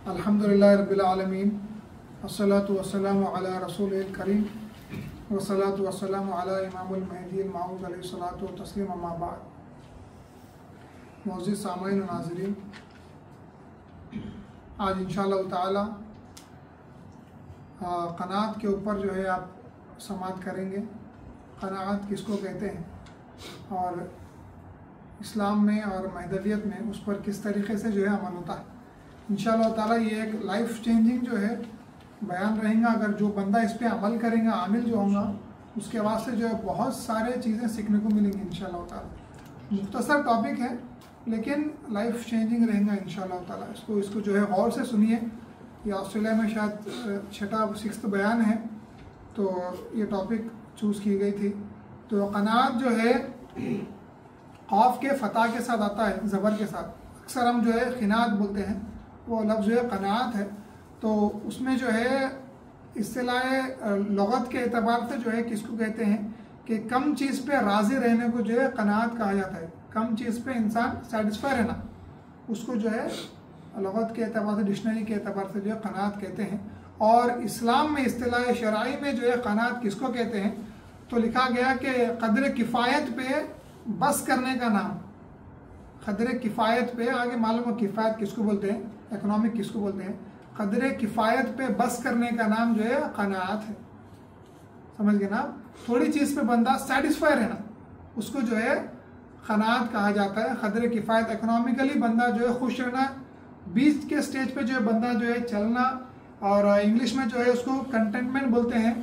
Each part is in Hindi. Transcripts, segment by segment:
अल्हम्दुलिल्लाह रब्बिल आलमीन अस्सलातु वस्सलामु अला रसूलिल करीम वस्सलातु वस्सलामु अला इमामुल महदील मऊद अलैहि सलातु व तस्लीम अम्मा बाद। मौजूद सामईन व नाज़रीन, आज इंशाअल्लाह ताला क़नाअत के ऊपर जो है आप समाअत करेंगे। क़नाअत किसको कहते हैं और इस्लाम में और महदवियत में उस पर किस तरीक़े से जो है अमल होता है। इंशाअल्लाह ताला ये एक लाइफ चेंजिंग जो है बयान रहेगा। अगर जो बंदा इस पर अमल करेगा, आमिल जो होगा, उसके वास्ते जो है बहुत सारे चीज़ें सीखने को मिलेंगी इंशाअल्लाह ताला। मुख्तसर टॉपिक है लेकिन लाइफ चेंजिंग रहेगा इंशाअल्लाह ताला। इसको जो है गौर से सुनिए। ये ऑस्ट्रेलिया में शायद 6th बयान है, तो ये टॉपिक चूज़ की गई थी। तो क़नाअत जो है क़ाफ के फ़ता के साथ आता है, ज़बर के साथ। अक्सर हम जो है ख़िनात बोलते हैं, वो लफ्ज़ जो है क़नाअत है। तो उसमें जो है इस्तिलाह लुग़त के एतबार से जो है किसको कहते हैं कि कम चीज़ पे राज़ी रहने को जो है क़नाअत कहा जाता है। कम चीज़ पे इंसान सेटिस्फाई रहना, उसको जो है लुग़त के एतबार से, डिक्शनरी के एतबार से जो है क़नाअत कहते हैं। और इस्लाम में इस्तिलाह शरई में जो है क़नाअत किसको कहते हैं, तो लिखा गया कि क़द्र किफ़ायत पे बस करने का नाम। क़द्र किफ़ायत पे, आगे मालूम है किफ़ायत किसको बोलते हैं, इकोनॉमिक किसको बोलते हैं। क़द्र किफ़ायत पे बस करने का नाम जो है क़नाअत है। समझ गए ना। थोड़ी चीज़ पे बंदा सेटिस्फाई रहना, उसको जो है क़नाअत कहा जाता है। क़द्र किफ़ायत इकोनॉमिकली बंदा जो है खुश रहना, बीच के स्टेज पे जो है बंदा जो है चलना, और इंग्लिश में जो है उसको कंटेंटमेंट बोलते हैं।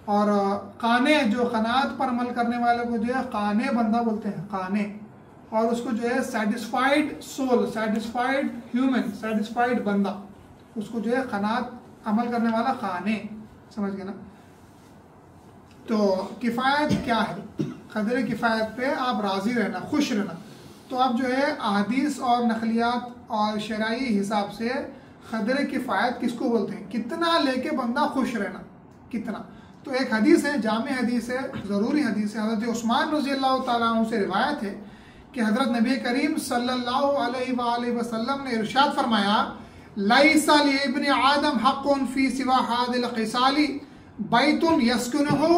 और काने, जो क़नाअत पर अमल करने वाले को जो है काने बंदा बोलते हैं, काने। और उसको जो है satisfied soul, satisfied human, satisfied बंदा, उसको जो है क़नाअत अमल करने वाला काने। समझ गए ना। तो किफ़ायत क्या है, क़द्र किफ़ायत पे आप राज़ी रहना, खुश रहना। तो अब जो है अहादीस और नक़लियात और शरई हिसाब से क़द्र किफ़ायत किसको बोलते हैं, कितना लेके बंदा खुश रहना, कितना। तो एक हदीस है, जामे हदीस है, ज़रूरी हदीस है। हज़रत उस्मान रज़ियल्लाहु ताला अन्हु से रिवायत है कि हज़रत नबी करीम सल्लल्लाहु अलैहि वसल्लम ने इरशाद फरमाया, लैसा लिइब्नि आदम हक़्क़ुन फ़ी सिवा हाज़िल ख़िसाली बैतुन यस्कुनुहु।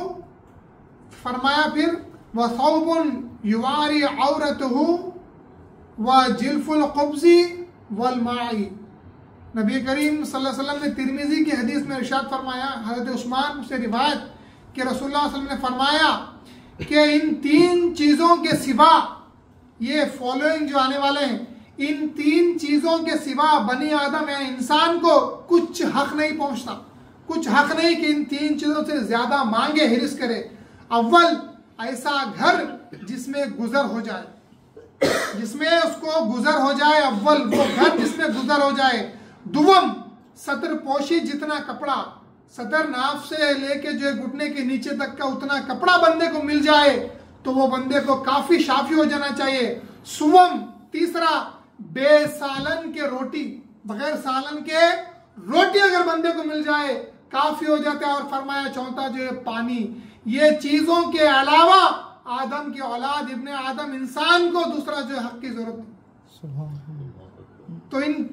फरमाया फिर व सौबुन युवारी औरतहु व जिल्फुल क़ुब्ज़ी वल माई। नबी करीम सल्लल्लाहु अलैहि वसल्लम ने तिरमिज़ी की हदीस में इरशाद फरमाया, हज़रत उस्मान से रिवायत कि रसूलुल्लाह सल्लल्लाहु अलैहि वसल्लम ने फरमाया कि इन 3 चीज़ों के सिवा, ये फॉलोइंग जो आने वाले हैं, इन 3 चीज़ों के सिवा बनी आदम या इंसान को कुछ हक नहीं पहुंचता, कुछ हक नहीं कि इन 3 चीज़ों से ज़्यादा मांगे, हिरिस करे। अव्वल, ऐसा घर जिसमें गुजर हो जाए, जिसमें उसको गुजर हो जाए, अव्वल वो घर जिसमें गुजर हो जाए। दुवम, सतर पोशी, जितना कपड़ा, सतर नाफ से लेके जो है घुटने के नीचे तक का उतना कपड़ा बंदे को मिल जाए तो वो बंदे को काफी शाफी हो जाना चाहिए। सुवम, तीसरा, बेसालन के रोटी, बगैर सालन के रोटी अगर बंदे को मिल जाए काफी हो जाता है। और फरमाया चौथा जो है पानी। ये चीजों के अलावा आदम की औलाद, इब्ने आदम इंसान को दूसरा जो है हक की जरूरत नहीं। तो इन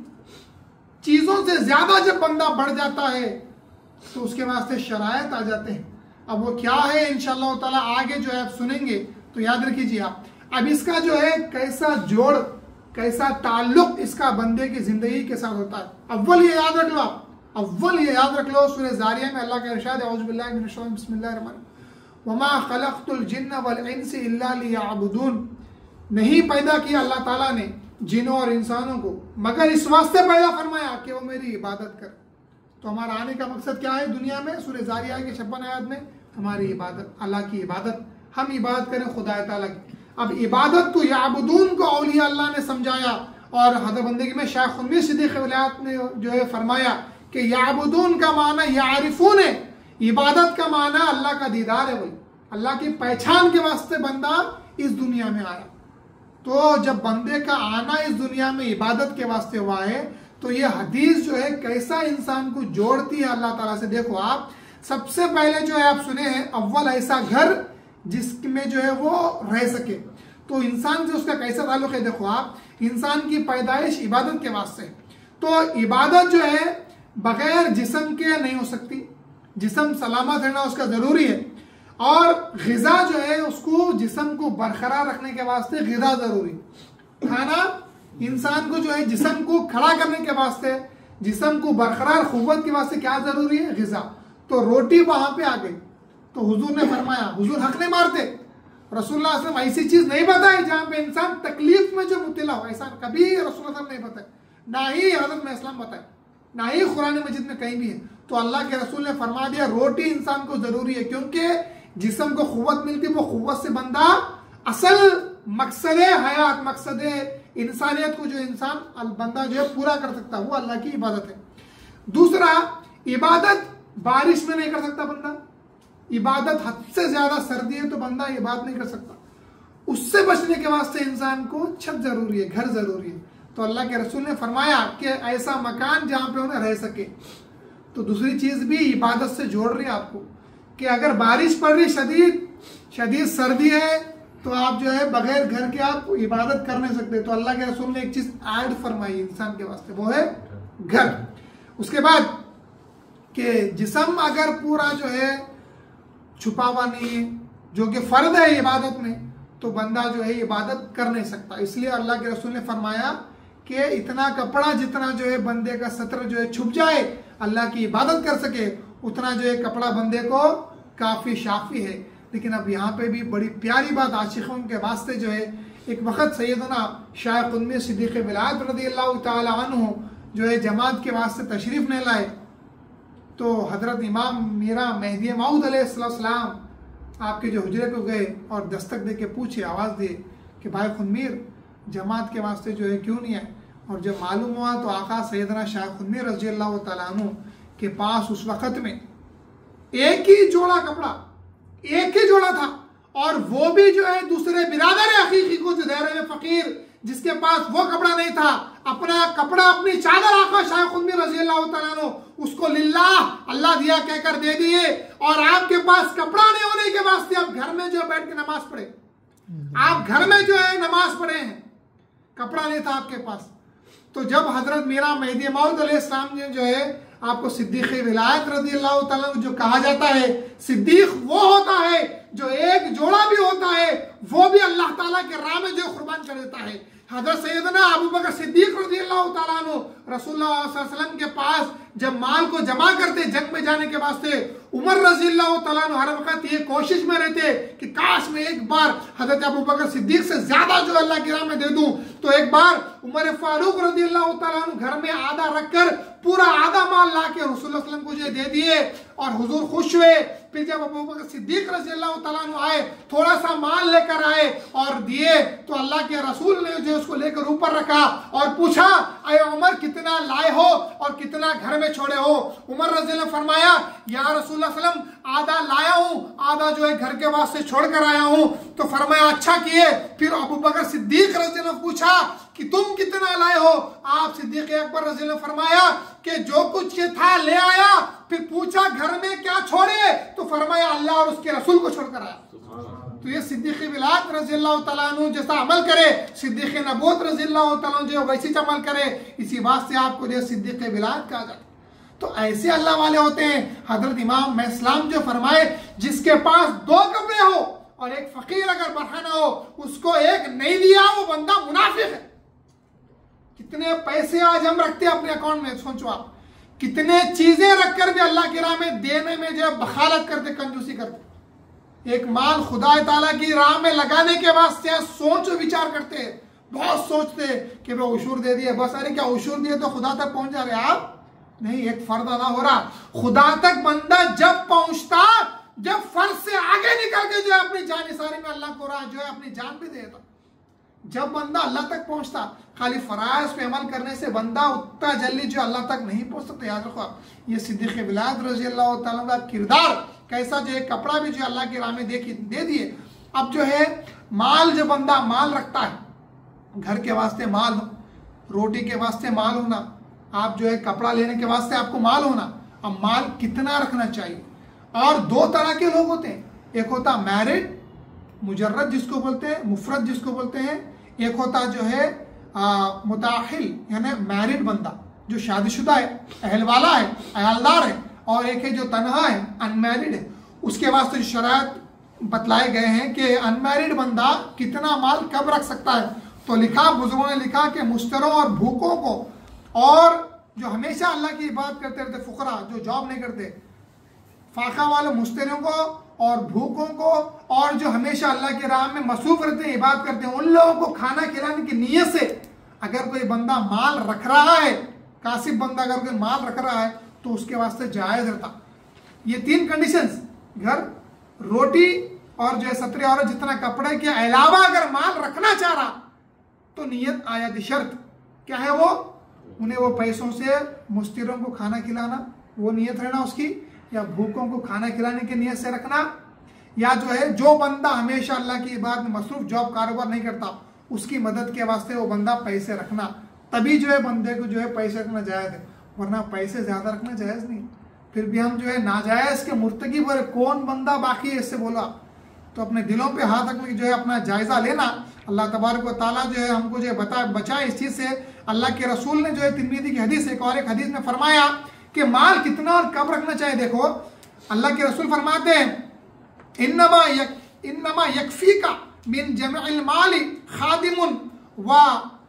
चीजों से ज्यादा जब बंदा बढ़ जाता है तो उसके वास्ते शरायत आ जाते हैं। अब वो क्या है इंशाअल्लाह ताला आगे जो है आप सुनेंगे तो याद रखिए आप। अब इसका जो है कैसा जोड़, कैसा ताल्लुक इसका बंदे की जिंदगी के साथ होता है। अव्वल ये याद रख लो आप, अव्वल ये याद रख लो, सूरह ज़ारिया में अल्लाह का इरशाद है, औज़ु बिल्लाहि मिनश शैतानिर रजीम, बिस्मिल्लाहिर रहमानिर रहीम, वमा खलक़तुल जिन्न वल इंसा इल्ला लियअबुदून। नहीं पैदा किया अल्लाह ताला ने जिनों और इंसानों को मगर इस वास्ते पैदा फरमाया कि वो मेरी इबादत कर। तो हमारा आने का मकसद क्या है दुनिया में, सूरह ज़ारिया की 56 आयत में, हमारी इबादत, अल्लाह की इबादत, हम इबादत करें खुदा ताला की। अब इबादत तो याबुदून को औलिया अल्लाह ने समझाया। और हज़रत बंदगी में शायख खुनवी सिद्दीक़ विलायत ने जो है फरमाया कि याबुदून का माना यारिफून है, इबादत का माना अल्लाह का दीदार है, वही अल्लाह की पहचान के वास्ते बंदा इस दुनिया में आया। तो जब बंदे का आना इस दुनिया में इबादत के वास्ते हुआ है तो ये हदीस जो है कैसा इंसान को जोड़ती है अल्लाह ताला से। देखो आप, सबसे पहले जो है आप सुने हैं, अव्वल ऐसा घर जिसमें जो है वो रह सके। तो इंसान से उसका कैसा ताल्लुक है, देखो आप, इंसान की पैदाइश इबादत के वास्ते। तो इबादत जो है बगैर जिस्म के नहीं हो सकती, जिस्म सलामत रहना उसका जरूरी है। और ग़िज़ा जो है उसको जिस्म को बरकरार रखने के वास्ते ग़िज़ा जरूरी, खाना इंसान को जो है जिस्म को खड़ा करने के वास्ते, जिस्म को बरकरार क़ुव्वत के वास्ते क्या जरूरी है, ग़िज़ा। तो रोटी वहां पे आ गई तो हुजूर ने फरमाया, हुजूर हक नहीं मारते, रसूलुल्लाह सल्लल्लाहु अलैहि वसल्लम ऐसी चीज नहीं बताए जहां पे इंसान तकलीफ में जो मुब्तला हो, ऐसा कभी रसूलुल्लाह नहीं बताए, ना ही हज़रत में इस्लाम बताए, ना ही कुरान मजीद में कहीं भी है। तो अल्लाह के रसूल ने फरमा दिया रोटी इंसान को जरूरी है, क्योंकि जिस्म को क़ुव्वत मिलती है, वो क़ुव्वत से बंदा असल मकसद हयात, मकसद इंसानियत को जो इंसान बंदा जो है पूरा कर सकता है, वो अल्लाह की इबादत है। दूसरा, इबादत बारिश में नहीं कर सकता बंदा, इबादत हद से ज्यादा सर्दी है तो बंदा इबादत नहीं कर सकता, उससे बचने के वास्ते इंसान को छत जरूरी है, घर जरूरी है। तो अल्लाह के रसूल ने फरमाया कि ऐसा मकान जहां पे उन्हें रह सके। तो दूसरी चीज भी इबादत से जोड़ रही है आपको कि अगर बारिश पड़ रही, शदीद सर्दी है, तो आप जो है बगैर घर के आप इबादत कर नहीं सकते। तो अल्लाह के रसूल ने एक चीज ऐड फरमाई इंसान के वास्ते, वो है घर। उसके बाद कि जिस्म अगर पूरा जो है छुपा हुआ नहीं है, जो कि फर्ज है इबादत में, तो बंदा जो है इबादत कर नहीं सकता। इसलिए अल्लाह के रसूल ने फरमाया कि इतना कपड़ा जितना जो है बंदे का सत्र जो है छुप जाए, अल्लाह की इबादत कर सके, उतना जो है कपड़ा बंदे को काफी शाफी है। लेकिन अब यहाँ पे भी बड़ी प्यारी बात आशिकों के वास्ते जो है, एक वक्त सैयदना शाह क़ुत्ब सिद्दीक़ विलायत रज़ियल्लाहु ताला अन्हु जो है जमात के वास्ते तशरीफ नहीं लाए, तो हजरत इमाम मीरा मेहदी मऊद अलैहिस्सलाम आपके जो हुजरे को गए और दस्तक दे के पूछे, आवाज़ दिए कि भाई खुनमीर जमात के वास्ते जो है क्यों नहीं आए। और जब मालूम हुआ तो आका सैयदना शाह खुनमीर रज़ियल्लाहु ताला अन्हु के पास उस वक़्त में एक ही जोड़ा कपड़ा, एक ही जोड़ा था, और वो भी जो है दूसरे बिरादर हकीकी को, जो दायरे में फकीर जिसके पास वो कपड़ा नहीं था, अपना कपड़ा, अपनी चादर आका शाह खुनमीर रज़ियल्लाहु ताला अन्हु उसको लिल्लाह अल्लाह दिया कहकर दे दिए। और आपके पास कपड़ा नहीं होने के वास्ते आप घर में जो बैठ के नमाज पढ़े, आप घर में जो है नमाज पढ़े हैं, कपड़ा नहीं था आपके पास। तो जब हजरत मीरा मेहदी मऊद अलैहिस्सलाम ने जो है आपको सिद्दीक़ विलायत रज़ियल्लाहु ताला जो कहा जाता है, सिद्दीक वो होता है जो एक जोड़ा भी होता है वो भी अल्लाह ताला के राह में जो कुर्बान कर देता है। हजरत सैयदना अबू बकर सिद्दीक रज़ियल्लाहु ताला अन्हु रसूलुल्लाह सल्लल्लाहु अलैहि वसल्लम के पास जब माल को जमा करते जंग में जाने के वास्ते, उमर रज़ियल्लाहु ताला अन्हु हर वक्त ये कोशिश में रहते कि काश मैं एक बार हजरत अबू बकर सिद्दीक से ज्यादा जो अल्लाह की राह में दे दूं। तो एक बार उमर फारूक रज़ियल्लाहु ताला अन्हु घर में आधा रखकर पूरा आधा माल ला के रसूलुल्लाह सल्लल्लाहु अलैहि वसल्लम को जो दे दिए और हुजूर खुश हुए। फिर जब अबू बकर सिद्दीक रज़ियल्लाहु ताला अन्हु आए, थोड़ा सा माल लेकर आए और दिए, तो अल्लाह के रसूल ने जो उसको लेकर ऊपर रखा और पूछा, अय उमर कितना लाए हो और कितना घर में छोड़े हो। उमर रज़ियल्लाहु फरमाया, या रसूलुल्लाह सल्लल्लाहु अलैहि वसल्लम आधा लाया हूँ, आधा जो है घर के वास्ते छोड़ कर आया हूँ। तो फरमाया अच्छा किए। फिर अबू बकर सिद्दीक रज़ियल्लाहु पूछा कि तुम कितना लाए हो। आप सिद्दीक अकबर रज़ियल्लाहु फरमाया कि जो कुछ ये था ले आया। फिर पूछा घर में क्या छोड़े, तो फरमाया अल्लाह और उसके रसूल को छोड़कर आया। तो ये सिद्दीक़ विलायत रज़ियल्लाहु ताला अन्हु जैसा अमल करे, सिद्दीक़ नबूवत रज़ियल्लाहु ताला अन्हु जो वैसी अमल करे, इसी बात से आपको जो सिद्दीक़ विलायत कहा जाता है। तो ऐसे अल्लाह वाले होते हैं। हजरत इमाम इस्लाम जो फरमाए, जिसके पास दो कपड़े हो और एक फकीर अगर बरहाना हो, उसको एक नहीं दिया, वो बंदा मुनाफिक है। कितने पैसे आज हम रखते हैं अपने अकाउंट में, सोचो आप, कितने चीजें रखकर भी अल्लाह की राह में देने में जो बखालत करते, कंजूसी करते। एक माल खुदा ताला की राह में लगाने के वास्ते सोच विचार करते, बहुत सोचते कि वो उशूर दे दिए, बस अरे क्या उशूर दिए तो खुदा तक पहुंच जा रहे आप? नहीं, एक फर्ज अदा हो रहा। खुदा तक बंदा जब पहुंचता, जब फर्ज से आगे निकल के जो है अपनी जान निसारी में अल्लाह को राह जो है अपनी जान भी देता। जब बंदा अल्लाह तक पहुंचता, खाली फराइज पे अमल करने से बंदा उतना जल्दी जो अल्लाह तक नहीं पहुंच सकता। याद रखो आप, ये सिद्दीक़ विलायत रज़ियल्लाहु ताला का किरदार कैसा, जो है कपड़ा भी जो अल्लाह की राह में दे दिए। अब जो है माल, जो बंदा माल रखता है, घर के वास्ते माल हो, रोटी के वास्ते माल होना, आप जो है कपड़ा लेने के वास्ते आपको माल होना। अब माल कितना रखना चाहिए? और दो तरह के लोग होते हैं, एक होता मैरिड, मुजर्रद जिसको बोलते हैं, मुफरद जिसको बोलते हैं, एक होता जो है मुताहिल यानी मैरिड बंदा, जो शादीशुदा है, अहलवाला है, अयालदार है, और एक है जो तनहा है, अनमैरिड है। उसके वास्ते शरायत बतलाए गए हैं कि अनमैरिड बंदा कितना माल कब रख सकता है। तो लिखा, बुजुर्गों ने लिखा कि मुश्तरों और भूखों को, और जो हमेशा अल्लाह की इबादत करते रहते फुकरा, जो जॉब नहीं करते, फाका वाले मुश्तरों को और भूखों को, और जो हमेशा अल्लाह के राह में मसरूफ रहते हैं, इबादत करते हैं, उन लोगों को खाना खिलाने की नीयत से अगर कोई बंदा माल रख रहा है, कासिब बंदा अगर कोई माल रख रहा है तो उसके वास्ते जायज रहता। ये 3 कंडीशंस, घर, रोटी और जो है सतरे और जितना कपड़े के अलावा अगर माल रखना चाह रहा तो नियत आयत शर्त क्या है, वो उन्हें वो पैसों से मुस्तिरों को खाना खिलाना, वो नियत रहना उसकी, या भूखों को खाना खिलाने की नियत से रखना, या जो है जो बंदा हमेशा अल्लाह की इबादत में मसरूफ, जॉब कारोबार नहीं करता, उसकी मदद के वास्ते वो बंदा पैसे रखना, तभी जो है बंदे को जो है पैसे रखना जायज है, वरना पैसे ज्यादा रखना जायज नहीं। फिर भी हम जो है नाजायज के मुर्तकिब और कौन बंदा बाकी है इससे बोला, तो अपने दिलों पे हाथ रखने जो है अपना जायजा लेना। अल्लाह तबारक व तआला जो है हमको जो है बचाए इस चीज से। अल्लाह के रसूल ने जो है तिरमिज़ी की हदीस, एक और एक हदीस में फरमाया कि माल कितना और कब रखना चाहिए। देखो अल्लाह के रसूल फरमाते हैं, इन्नमा यकफीका मिन जमीइल माली खादिमुन व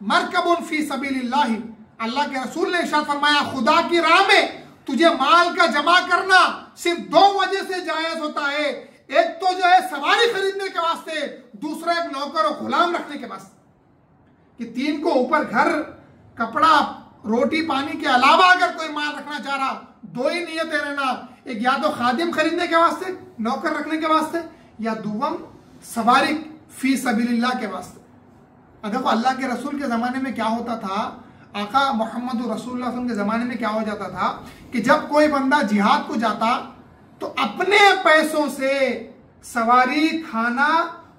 मरकबुन फी सबीलिल्लाह। अल्लाह के रसूल ने इरशाद फरमाया, खुदा की राह में तुझे माल का जमा करना सिर्फ 2 वजह से जायज होता है। एक तो जो है सवारी खरीदने के वास्ते, दूसरा एक नौकर और गुलाम रखने के वास्ते। कि 3 को ऊपर घर, कपड़ा, रोटी पानी के अलावा अगर कोई माल रखना चाह रहा, 2 ही नियतें रहना, एक या तो खादिम खरीदने के वास्ते, नौकर रखने के वास्ते, या दुवम सवारी फी सबीलिल्लाह के वास्ते। देखो अल्लाह के रसूल के ज़माने में क्या होता था, आका मोहम्मद रसूलुल्लाह के ज़माने में क्या हो जाता था कि जब कोई बंदा जिहाद को जाता तो अपने पैसों से सवारी, खाना,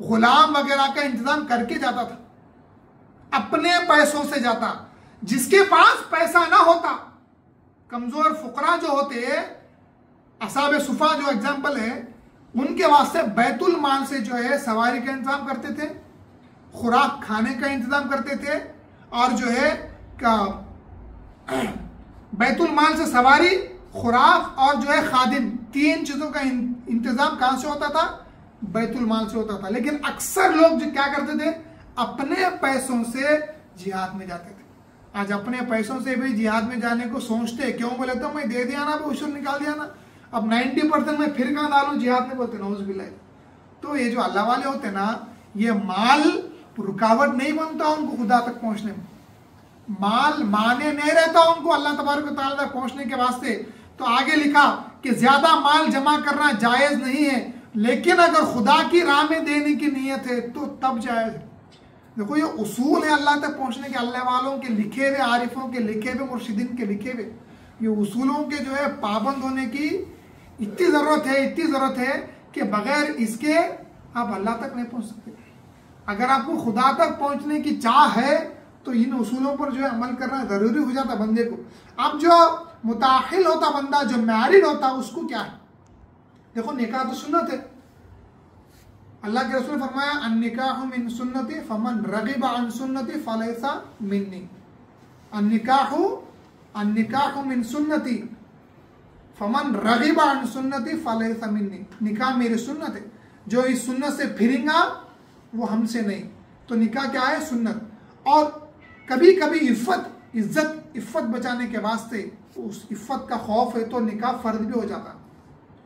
गुलाम वगैरह का इंतजाम करके जाता था, अपने पैसों से जाता। जिसके पास पैसा ना होता, कमजोर फुकरा जो होते, असाब सुफा जो एग्जाम्पल है, उनके वास्ते बैतुल माल से जो है सवारी का इंतजाम करते थे, खुराक खाने का इंतजाम करते थे, और जो है बैतुल माल से सवारी, खुराक और जो है खादिम, 3 चीजों का इंतजाम कहां से होता था, बैतुल माल से होता था। लेकिन अक्सर लोग जो क्या करते थे, अपने पैसों से जिहाद में जाते थे। आज अपने पैसों से भी जिहाद में जाने को सोचते, क्यों बोले तो मैं दे दिया ना, उशर निकाल दिया ना, अब 90% में फिर कहां डालू, जिहाद में बोलते नौज़ुबिल्लाह। तो ये जो अल्लाह वाले होते ना, ये माल रुकावट नहीं बनता उनको खुदा तक पहुंचने में, माल माने नहीं रहता उनको अल्लाह तबारक व तआला तक पहुंचने के वास्ते। तो आगे लिखा कि ज्यादा माल जमा करना जायज नहीं है, लेकिन अगर खुदा की राह में देने की नीयत है तो तब जायज है। देखो ये उसूल है अल्लाह तक पहुंचने के, अल्लाह वालों के लिखे हुए, आरिफों के लिखे हुए, मुर्शिदीन के लिखे हुए, ये उसूलों के जो है पाबंद होने की इतनी ज़रूरत है कि बगैर इसके आप अल्लाह तक नहीं पहुंच सकते। अगर आपको खुदा तक पहुंचने की चाह है तो इन उसूलों पर जो है अमल करना जरूरी हो जाता बंदे को। अब जो मुताहिल होता बंदा, जो मैरिड होता, उसको क्या है, देखो निकाह तो सुन्नत है। अल्लाह के रसूल ने फरमाया, अन्निकाहु मिन सुन्नती फमन रगिब अन सुन्नती फलैसा मिन्नी। अन्निकाहु मिन सुन्नती फमन रगिब अन सुन्नती फलैसा मिन्नी। निकाह मेरी सुन्नत है, जो इस सुन्नत से फिरेगा वो हमसे नहीं। तो निकाह क्या है, सुन्नत। और कभी कभी इफ्फत बचाने के वास्ते, उस इफ्फत का खौफ है तो निकाह फर्ज भी हो जाता,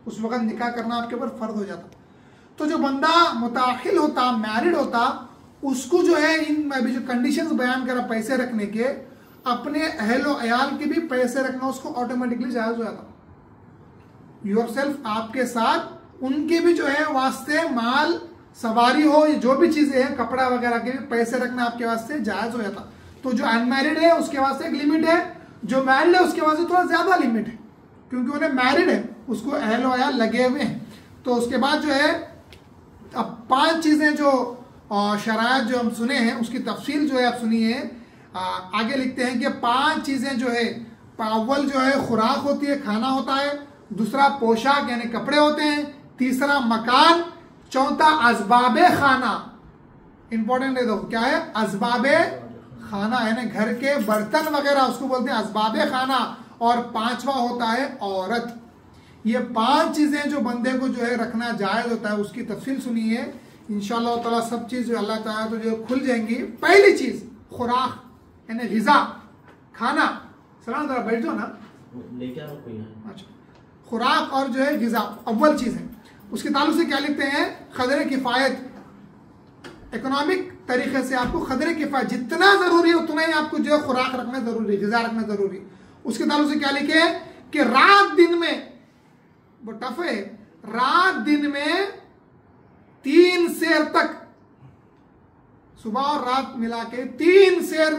उस वक्त निकाह करना आपके ऊपर फर्ज हो जाता। तो जो बंदा मुताहिल होता, मैरिड होता, उसको जो है इन अभी जो कंडीशंस बयान करा पैसे रखने के, अपने अहलो अयाल के भी पैसे रखना उसको ऑटोमेटिकली जायज हो जाता। योरसेल्फ, आपके साथ उनके भी जो है वास्ते माल, सवारी हो, ये जो भी चीजें हैं, कपड़ा वगैरह के भी पैसे रखना आपके वास्ते जायज हो जाता। तो जो अनमैरिड है उसके वास्ते एक लिमिट है, जो मैरिड है उसके वास्ते थोड़ा ज्यादा लिमिट है, क्योंकि उन्हें मैरिड है, उसको अहलो अयाल लगे हुए हैं। तो उसके बाद जो है अब 5 चीजें जो शरायत जो हम सुने हैं उसकी तफसील जो है आप सुनिए। आगे लिखते हैं कि 5 चीजें जो है, अव्वल जो है खुराक होती है, खाना होता है, दूसरा पोशाक यानी कपड़े होते हैं, तीसरा मकान, चौथा असबाबे खाना। इंपॉर्टेंट है, देखो क्या है, असबाबे खाना यानी घर के बर्तन वगैरह, उसको बोलते हैं असबाबे खाना। और पांचवा होता है औरत। ये 5 चीजें जो बंदे को जो है रखना जायज होता है, उसकी तफसील सुनिए इंशाअल्लाह ताला। सब चीज जो अल्लाह ताला तो जो खुल जाएंगी। पहली चीज खुराक यानी ग़िज़ा, खाना। सलाम जरा बैठ जाओ ना, लेके आओ कोई। अच्छा, खुराक और जो है ग़िज़ा अव्वल चीज है। उसके ताल्लुक से क्या लिखते हैं, क़दर किफ़ायत, इकोनॉमिक तरीके से आपको क़दर किफ़ायत जितना जरूरी है उतना ही आपको जो है खुराक रखना जरूरी, ग़िज़ा रखना जरूरी। उसके ताल्लुक से क्या लिखे कि रात दिन में, वो टफ है, रात दिन में 3 सेर तक, सुबह और रात मिला के 3 सेर,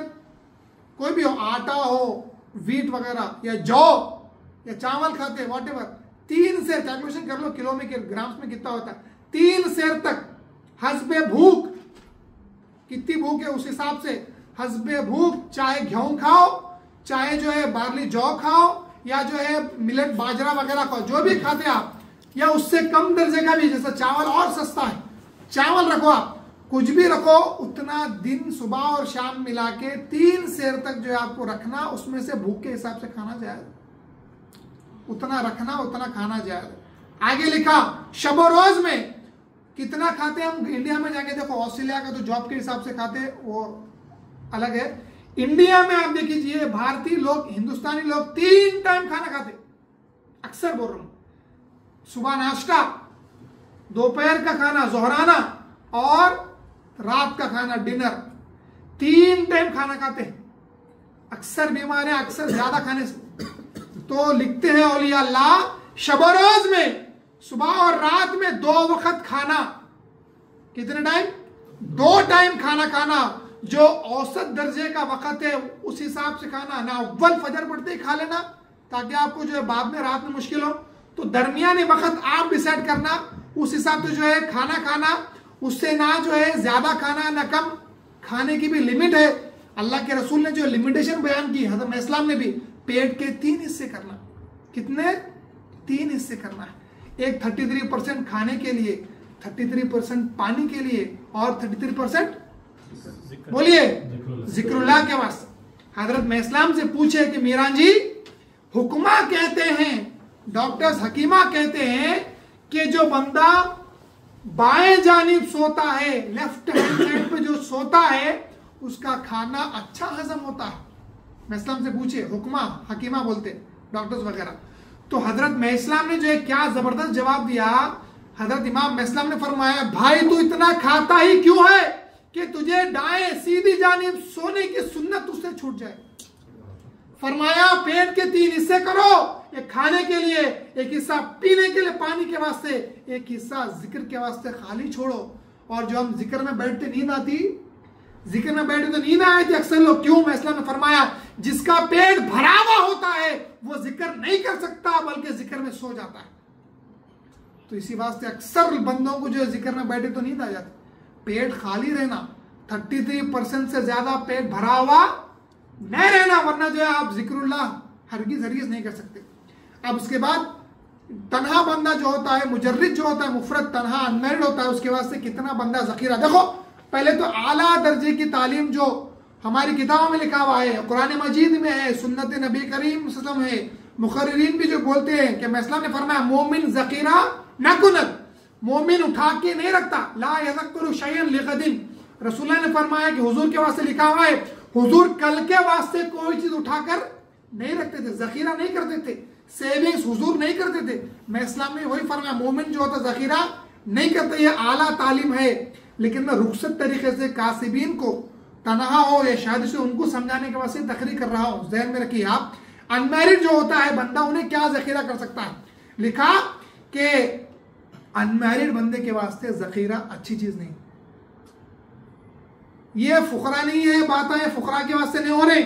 कोई भी हो, आटा हो, वीट वगैरह या जौ या चावल खाते वॉट एवर, 3 सेर, कैलकुलेशन कर लो किलो में ग्राम्स में कितना होता है, 3 सेर तक हस्बे भूख, कितनी भूख है उस हिसाब से हस्बे भूख, चाहे गेहूं खाओ, चाहे जो है बार्ली जौ खाओ, या जो है मिलेट बाजरा वगैरह खाओ, जो भी खाते आप, या उससे कम दर्जे का भी, जैसा चावल और सस्ता है, चावल रखो आप, कुछ भी रखो, उतना दिन सुबह और शाम मिला के 3 सेर तक जो है आपको रखना, उसमें से भूख के हिसाब से खाना जाए, उतना रखना उतना खाना जाए। आगे लिखा शबो रोज में कितना खाते हैं हम। इंडिया में जाके देखो, ऑस्ट्रेलिया का तो जॉब के हिसाब से खाते वो अलग है। इंडिया में आप देखिए भारतीय लोग, हिंदुस्तानी लोग 3 टाइम खाना खाते, अक्सर बोल रहा हूं, सुबह नाश्ता, दोपहर का खाना जोहराना, और रात का खाना डिनर, 3 टाइम खाना खाते हैं। अक्सर बीमार है, अक्सर ज्यादा खाने से। तो लिखते हैं औलिया अल्लाह, शबरोज में सुबह और रात में 2 वक्त खाना, कितने टाइम, 2 टाइम खाना खाना, जो औसत दर्जे का वक्त है उस हिसाब से खाना ना। अव्वल फजर पड़ते ही खा लेना ताकि आपको जो है बाद में रात में मुश्किल हो, तो दरमियानी वक्त आप डिसाइड करना, उस हिसाब से जो है खाना खाना, उससे ना जो है ज्यादा खाना ना कम, खाने की भी लिमिट है। अल्लाह के रसूल ने जो लिमिटेशन बयान की, हज़रत इस्लाम ने भी, पेट के 3 हिस्से करना। कितने, 3 हिस्से करना है। एक 33% खाने के लिए, 33% पानी के लिए, और 33% बोलिए जिक्रुल्लाह के वास्ते। हजरत में इस्लाम से पूछे कि मीरान जी, हुक्मा कहते हैं, डॉक्टर्स हकीमा कहते हैं कि जो बंदा बाएं जानिब सोता है, लेफ्ट हैंड साइड पे जो सोता है, उसका खाना अच्छा हजम होता है। मैं इस्लाम से पूछे, हुक्मा हकीमा बोलते डॉक्टर्स वगैरह। तो हजरत में इस्लाम ने जो है क्या जबरदस्त जवाब दिया। हजरत इमाम में इस्लाम ने फरमाया, भाई तू इतना खाता ही क्यों है कि तुझे दाएं सीधी जानिब सोने की सुन्नत उससे छूट जाए। फरमाया पेट के 3 हिस्से करो, एक खाने के लिए, एक हिस्सा पीने के लिए पानी के वास्ते, एक हिस्सा जिक्र के वास्ते खाली छोड़ो। और जो हम जिक्र में बैठते नींद आती, जिक्र में बैठे तो नींद आए थे अक्सर लोग, क्यों? मैं इस्लाम ने फरमाया जिसका पेट भरा हुआ होता है वो जिक्र नहीं कर सकता बल्कि जिक्र में सो जाता है। तो इसी वास्ते अक्सर बंदों को जो जिक्र में बैठे तो नींद आ जाती। पेट खाली रहना, 33% से ज्यादा पेट भरा हुआ नहीं रहना, वरना जो है आप जिक्रुल्लाह हरगिज नहीं कर सकते। अब उसके बाद तन्हा बंदा जो होता है, मुजर्रिद जो होता है, मुफरद तन्हा अनमैरिड होता है, उसके वास्ते कितना बंदा जखीरा। देखो पहले तो आला दर्जे की तालीम जो हमारी किताबों में लिखा हुआ है, कुरान मजीद में है, सुन्नत नबी करीम सल्लल्लाहु अलैहि वसल्लम है, मुखर्रिरीन भी जो बोलते हैं कि इस्लाम ने फरमाया मोमिन जखीरा न कुनत, मोमिन उठा के नहीं रखता, ला यज़क्कुरु शयअन लिगदिन। रसूलुल्लाह ने फरमाया कि हुजूर के वास्ते लिखा हुआ है, हुजूर कल के वास्ते कोई चीज उठाकर नहीं रखते थे, जखीरा नहीं करते थे, सेविंग्स हुजूर नहीं करते थे। मैं इस्लाम ने वही फरमाया मोमिन जो होता जखीरा नहीं करता। ये आला तालीम है, लेकिन मैं रुखसत तरीके से कासिबीन को, तनहा हो या शादी से, उनको समझाने के वास्ते तकरीर कर रहा हूं। ज़हन में रखिए आप, अनमैरिड जो होता है बंदा, उन्हें क्या जखीरा कर सकता है। लिखा कि अनमैरिड बंदे के वास्ते जखीरा अच्छी चीज नहीं। ये फुकरा नहीं है, बातें फुकरा के वास्ते नहीं हो रहे।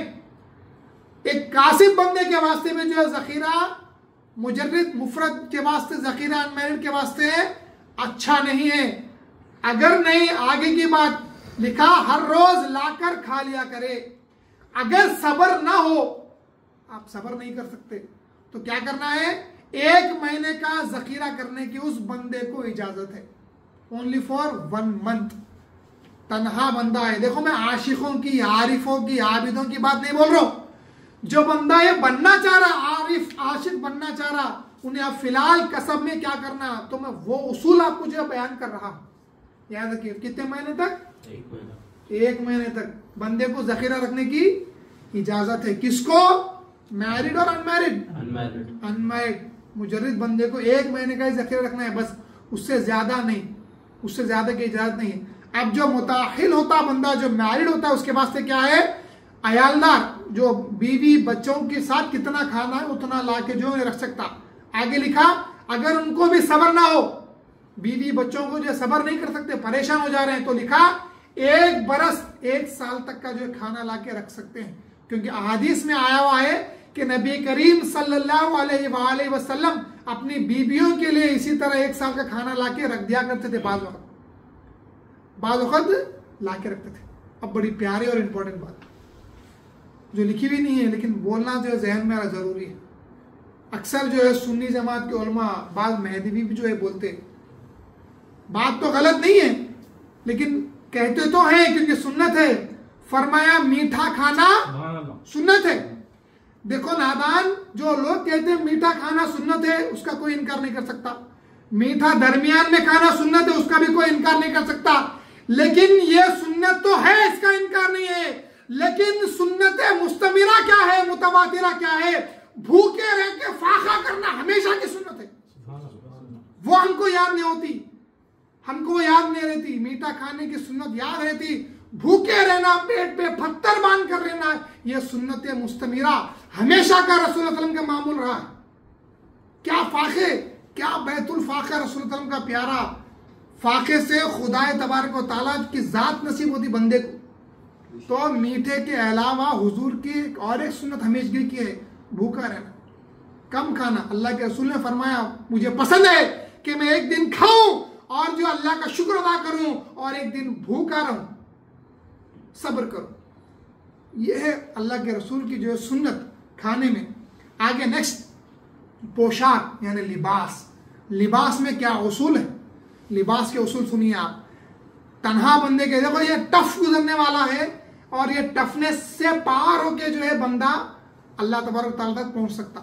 एक कासिब बंदे के वास्ते में जो है जखीरा, मुजर्रिद मुफरद के वास्ते जखीरा अनमैरिड के वास्ते अच्छा नहीं है। अगर नहीं, आगे की बात लिखा, हर रोज लाकर खा लिया करे। अगर सब्र ना हो, आप सब्र नहीं कर सकते, तो क्या करना है, 1 महीने का जखीरा करने की उस बंदे को इजाजत है, ओनली फॉर 1 मंथ। तन्हा बंदा है, देखो मैं आशिकों की, आरिफों की, आबिदों की बात नहीं बोल रहा हूं, जो बंदा ये बनना चाह रहा, आरिफ आशिक बनना चाह रहा, उन्हें अब फिलहाल कसब में क्या करना, तो मैं वो उसूल आपको जो बयान कर रहा हूं। याद रखिए, कितने महीने तक? 1 महीने तक बंदे को जखीरा रखने की इजाजत है। किसको? मैरिड और अनमैरिड। अनमैरिड मुजर्रिद बंदे को 1 महीने का ही जखीरा रखना है बस, उससे ज्यादा नहीं, उससे ज्यादा की इजाजत नहीं है। अब जो मुताहिल होता बंदा, जो मैरिड होता है, उसके वास्ते क्या है? अयालदार, जो बीवी बच्चों के साथ कितना खाना है उतना ला के जो रख सकता। आगे लिखा, अगर उनको भी सब्र ना हो, बीवी बच्चों को जो सब्र नहीं कर सकते, परेशान हो जा रहे हैं, तो लिखा 1 बरस 1 साल तक का जो खाना ला के रख सकते हैं। क्योंकि अहादीस में आया हुआ है कि नबी करीम सल्लल्लाहु अलैहि वसल्लम अपनी बीवियों के लिए इसी तरह 1 साल का खाना ला के रख दिया करते थे। बाद वक्त ला के रखते थे। अब बड़ी प्यारी और इंपॉर्टेंट बात जो लिखी भी नहीं है, लेकिन बोलना जो है जहन में आना जरूरी है। अक्सर जो है सुन्नी जमात के उलमा, बाद महदवी भी जो है बोलते, बात तो गलत नहीं है लेकिन कहते तो हैं क्योंकि सुन्नत है। फरमाया मीठा खाना सुन्नत है। देखो नादान जो लोग कहते हैं मीठा खाना सुन्नत है, उसका कोई इनकार नहीं कर सकता। मीठा दरमियान में खाना सुन्नत है, उसका भी कोई इनकार नहीं कर सकता। लेकिन ये सुन्नत तो है, इसका इनकार नहीं है, लेकिन सुन्नत मुस्तमिरा क्या है, मुतवातिरा क्या है? भूखे रह के फाखा करना हमेशा की सुन्नत है, वो हमको याद नहीं होती, हमको वो याद नहीं रहती। मीठा खाने की सुन्नत याद रहती, भूखे रहना, पेट पे पत्थर बांध कर रहना, यह सुन्नत मुस्तमिरा हमेशा का रसूल सल्लल्लाहु अलैहि वसल्लम का मामूल रहा। क्या फाखे, क्या बैतुल फाखा रसूल सल्लल्लाहु अलैहि वसल्लम का प्यारा। फाके से खुदाए तबारक व तआला की जात नसीब होती बंदे को। तो मीठे के अलावा हुजूर की और एक सुन्नत हमेशगी की है, भूखा रहना, कम खाना। अल्लाह के रसूल ने फरमाया, मुझे पसंद है कि मैं एक दिन खाऊं और जो अल्लाह का शुक्र अदा करूं, और एक दिन भूखा रहूं, सब्र करूं। यह है अल्लाह के रसूल की जो है सुन्नत खाने में। आगे नेक्स्ट, पोशाक यानी लिबास। लिबास में क्या उसूल है? लिबास के उसूल सुनिए आप। तन्हा बंदे के, देखो ये टफ गुजरने वाला है और ये टफनेस से पार होके जो है बंदा अल्लाह तबारक तआला तक पहुंच सकता।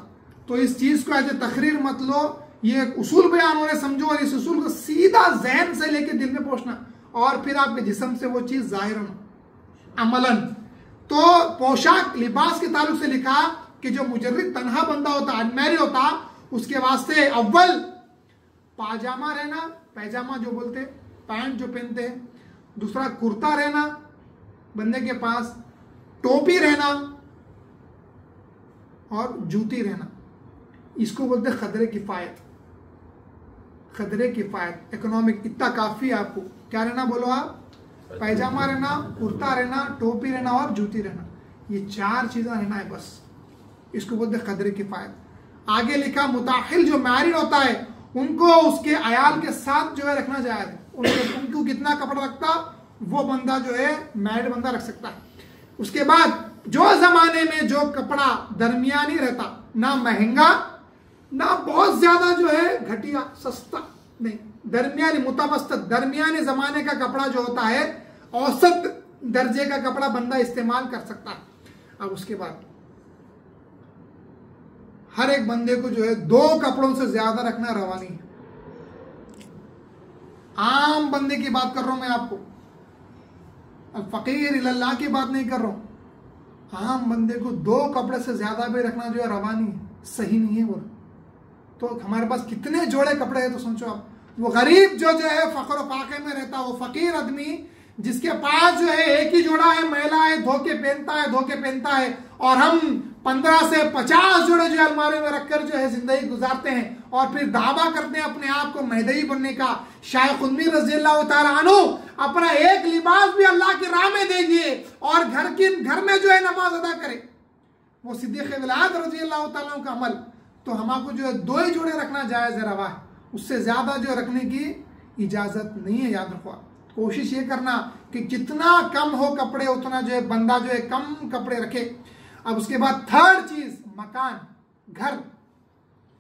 तो इस चीज को ऐसे तकरीर मत लो, ये एक उसूल बयान हो रहे, समझो, और इस उसूल को सीधा जहन से लेके दिल में पहुंचना और फिर आपके जिस्म से वो चीज जाहिर होना अमलन। तो पोशाक लिबास के ताल्लुक से लिखा कि जो मुजर्रिद तन्हा बंदा होता, अनमैरिड होता, उसके वास्ते अव्वल पाजामा रहना, पैजामा जो बोलते, पैंट जो पहनते हैं। दूसरा कुर्ता रहना बंदे के पास, टोपी रहना और जूती रहना। इसको बोलते खदरे किफायत। खदरे किफायत, इकोनॉमिक, इतना काफी आपको। क्या रहना बोलो आप? पैजामा रहना, कुर्ता रहना, टोपी रहना और जूती रहना। ये 4 चीजें रहना है बस, इसको बोलते खदरे किफायत। आगे लिखा मुताहिल जो मैरिड होता है उनको उसके अयाल के साथ जो है रखना जायज है। उनको कितना कपड़ा रखता वो बंदा जो है मैरिड बंदा रख सकता है। उसके बाद जो जमाने में जो कपड़ा दरमियानी रहता, ना महंगा ना बहुत ज्यादा जो है घटिया सस्ता नहीं, दरमियानी मुतवस्तित, दरमियानी जमाने का कपड़ा जो होता है, औसत दर्जे का कपड़ा बंदा इस्तेमाल कर सकता है। अब उसके बाद हर एक बंदे को जो है 2 कपड़ों से ज्यादा रखना रवा नहीं है। आम बंदे की बात कर रहा हूं मैं आपको, फकीर इल्लाह की बात नहीं कर रहा हूं। आम बंदे को 2 कपड़े से ज्यादा भी रखना जो है रवा नहीं है, सही नहीं है वो। तो हमारे पास कितने जोड़े कपड़े हैं, तो सोचो आप। वो गरीब जो है फख्र फाके में रहता, वो फकीर आदमी जिसके पास जो है एक ही जोड़ा है, मैला है, धोके पहनता है, और हम 15 से 50 जोड़े जो है अलमारी में रखकर जो है जिंदगी गुजारते हैं और फिर दावा करते हैं अपने आप को महदवी बनने का। शायख खुदमी रज़ियल्लाहु ताला अन्हु अपना एक लिबास भी अल्लाह की राह में दे दिए और घर में जो है नमाज अदा करे, वो सिद्दीक़ विलायत रज़ियल्लाहु ताला अन्हु का अमल। तो हमको जो है 2 ही जोड़े रखना जायज है, रवा है, उससे ज्यादा जो रखने की इजाजत नहीं है। याद रखो, कोशिश ये करना कि जितना कम हो कपड़े उतना जो है बंदा जो है कम कपड़े रखे। अब उसके बाद 3rd चीज मकान, घर।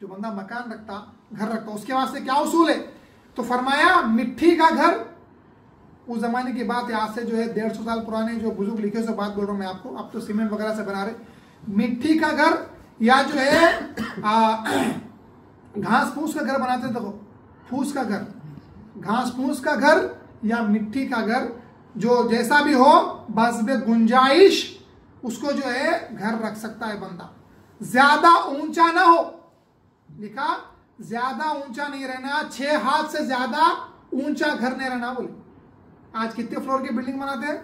जो बंदा मकान रखता, घर रखता, उसके वास्ते क्या उसूल है? तो फरमाया मिट्टी का घर उस जमाने की बात है, आज से जो है 150 साल पुराने जो बुजुर्ग लिखे से बात बोल रहा हूँ मैं आपको। अब तो सीमेंट वगैरह से बना रहे। मिट्टी का घर या जो है घास फूस का घर बनाते थे, देखो फूस का घर, घास फूस का घर या मिट्टी का घर, जो जैसा भी हो बस में गुंजाइश उसको जो है घर रख सकता है बंदा। ज्यादा ऊंचा ना हो, लिखा ज्यादा ऊंचा नहीं रहना, 6 हाथ से ज्यादा ऊंचा घर नहीं रहना। बोले आज कितने फ्लोर की बिल्डिंग बनाते हैं?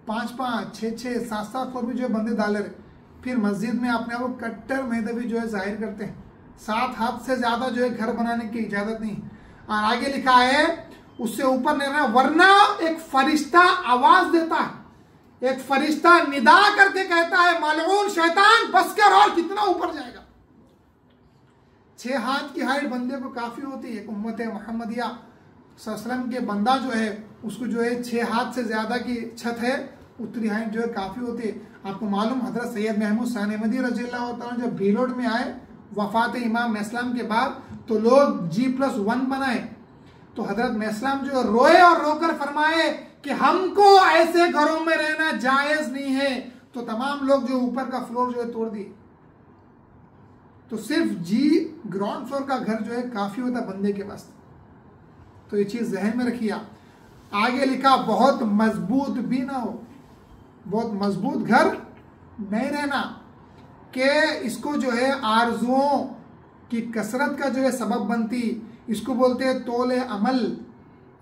5-5, 6-6, 7-7 फ्लोर भी जो है बंदे डाले रहे। फिर मस्जिद में अपने आप को कट्टर मेहदवी जो है जाहिर करते हैं। 7 हाथ से ज्यादा जो है घर बनाने की इजाजत नहीं। और आगे लिखा है उससे ऊपर नहीं रहना, वरना एक फरिश्ता आवाज देता है, एक फरिश्ता निदा करके कहता है मलऊन शैतान बस कर, और कितना ऊपर जाएगा। 6 हाथ की हाइट बंदे को काफी होती है। उम्मत मोहम्मदिया सल्लल्लाहु के बंदा जो है उसको जो है 6 हाथ से ज्यादा की छत है, उतनी हाइट जो है काफी होती है। आपको मालूम हजरत सैयद महमूद सानेमदी रज़ियल्लाहु ताला जब भीलोड में आए वफात इमाम इस्लाम के बाद, तो लोग G+1 बनाए। तो हजरत इस्लाम जो रोए और रोकर फरमाए कि हमको ऐसे घरों में रहना जायज नहीं है। तो तमाम लोग जो ऊपर का फ्लोर जो है तोड़ दिए। तो सिर्फ ग्राउंड फ्लोर का घर जो है काफी होता बंदे के पास। तो ये चीज जहन में रखिए आप। आगे लिखा बहुत मजबूत भी ना हो, बहुत मजबूत घर नहीं रहना कि इसको जो है आरजुओं की कसरत का जो है सबब बनती। इसको बोलते हैं तोले अमल,